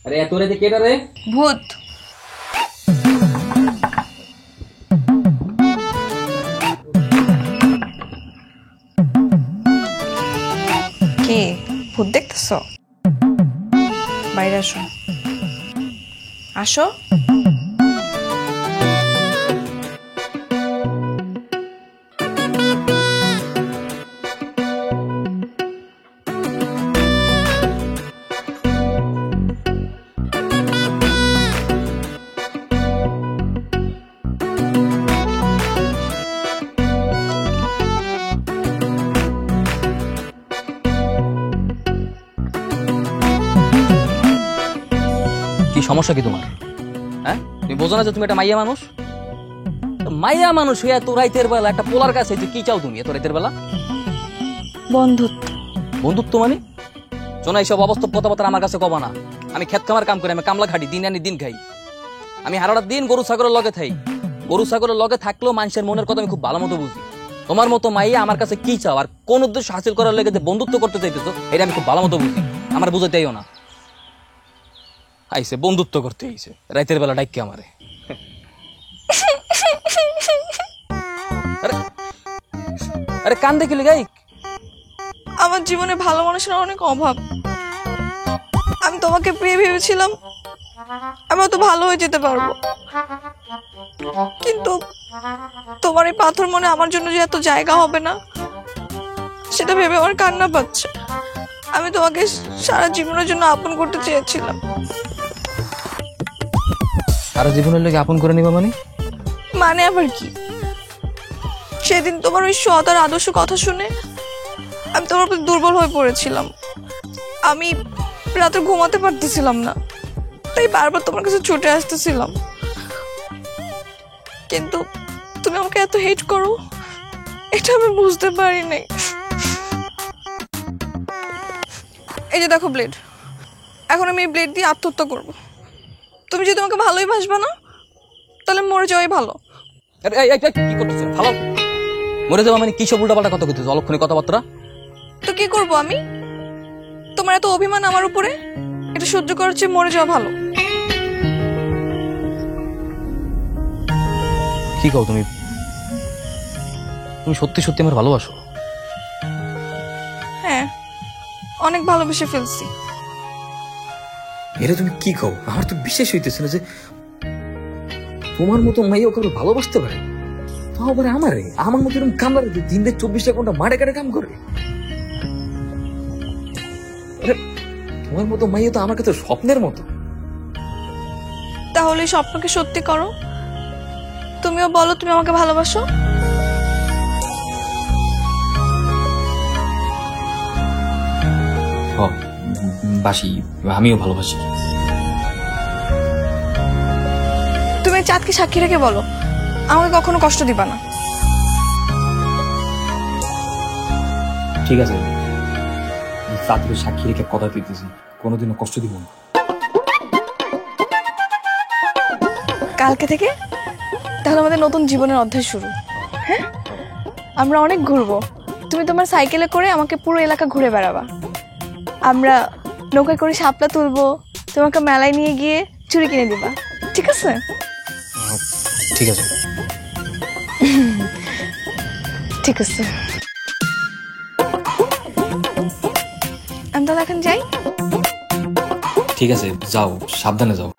আরে এত রাতে কেডা রে? ভূত। কে ভূত দেখতেছ? বাইরে আসো, আসো। কি সমস্যা কি তোমার? হ্যাঁ, তুমি বোঝো না যে তুমি একটা মাইয়া মানুষ? মাইয়া মানুষ হইয়া এত রাইতের বেলা একটা পোলার কাছে যে কি চাও তুমি এত রাইতের বেলা? বন্ধুত্ব। বন্ধুত্ব মানে? শোনা, এইসব অবাস্তব কথাবার্তা আমার কাছে কবা না। আমি খেত খামার কাম করি, আমি কামলা খাটি, দিন আনি দিন খাই। আমি হারাটা দিন গরু ছাগলের লগে থাই। গরু ছাগলের লগে থাকলেও মানুষের মনের কথা আমি খুব ভালো মতো বুঝি। তোমার মতো মাইয়া আমার কাছে কি চাও আর কোন উদ্দেশ্য হাসিল করার লেগে যে বন্ধুত্ব করতে চাইতেছো এটা আমি খুব ভালো মতো বুঝি। আমার বুঝাইতেইও না। আইসে বন্ধুত্ব করতে আইসে রাইতের বেলা ডাইকে আমারে। আরে কান দেখিলি গাই? আমার জীবনে ভালো মানুষের অনেক অভাব। আমি তোমাকে পেয়ে ভেবেছিলাম আমি তো ভালো হয়ে যেতে পারবো, কিন্তু তোমার এই পাথর মনে আমার জন্য যে এত জায়গা হবে না সেটা ভেবে আমার কান্না পাচ্ছে। আমি তোমাকে সারা জীবনের জন্য আপন করতে চেয়েছিলাম। সারা জীবনের লেগে আপন করে নিবা মানে? মানে আবার কি? সেদিন তোমার ওই সৎ আর আদর্শ কথা শুনে আমি তোমার প্রতি দুর্বল হয়ে পড়েছিলাম। আমি রাতে ঘুমাতে পারতেছিলাম না, তাই বারবার তোমার কাছে ছুটে আসতেছিলাম। কিন্তু তুমি আমাকে এত হেট করো এটা আমি বুঝতে পারি নাই। এই যে দেখো ব্লেড, এখন আমি এই ব্লেড দিয়ে আত্মহত্যা করবো। তুমি যদি আমাকে ভালোই বাসবা না তাহলে মরে যাওয়াই ভালো। কি করতেছ? ভালো মরে যাওয়া মানে কি সব উল্টাপাল্টা কথা কইতেছ? অলক্ষণী কথাবার্তা। তো কি করবো আমি? তোমার এত অভিমান আমার উপরে, এটা সহ্য করার চেয়ে মরে যাওয়া ভালো। কি কও তুমি? তুমি সত্যি সত্যি আমার ভালোবাসো? হ্যাঁ, অনেক ভালোবেসে ফেলছি। এটা তুমি কি কও? আমার তো বিশ্বাস হইতেছে না যে তোমার মতো মাইয়া ওকে ভালোবাসতে পারে। তাও আবার আমার মতো এরকম কামড়া দিন দেড় 24টা ঘন্টা মাঠে কাটে কাম করে। তোমার মতো মাইয়া তো আমার কাছে স্বপ্নের মতো। তাহলে এই স্বপ্নকে সত্যি করো। তুমিও বলো তুমি আমাকে ভালোবাসো। বাসি, আমিও ভালোবাসি। তুমি চাঁদকে সাক্ষী রেখে বলো আমাকে কখনো কষ্ট দিবা না। ঠিক আছে, চাঁদকে সাক্ষী রেখে কথা দিতেছি, কোনোদিনও কষ্ট দিব না। কালকে থেকে তাহলে আমাদের নতুন জীবনের অধ্যায় শুরু। হ্যাঁ, আমরা অনেক ঘুরবো। তুমি তোমার সাইকেলে করে আমাকে পুরো এলাকা ঘুরে বেড়াবা। আমরা নৌকায় করে শাপলা তুলবো, তোমাকে মেলায় নিয়ে গিয়ে চুড়ি কিনে দিবা। ঠিক আছে? ঠিক আছে। ঠিক আছে, আমি তাহলে এখন যাই। ঠিক আছে, যাও, সাবধানে যাও।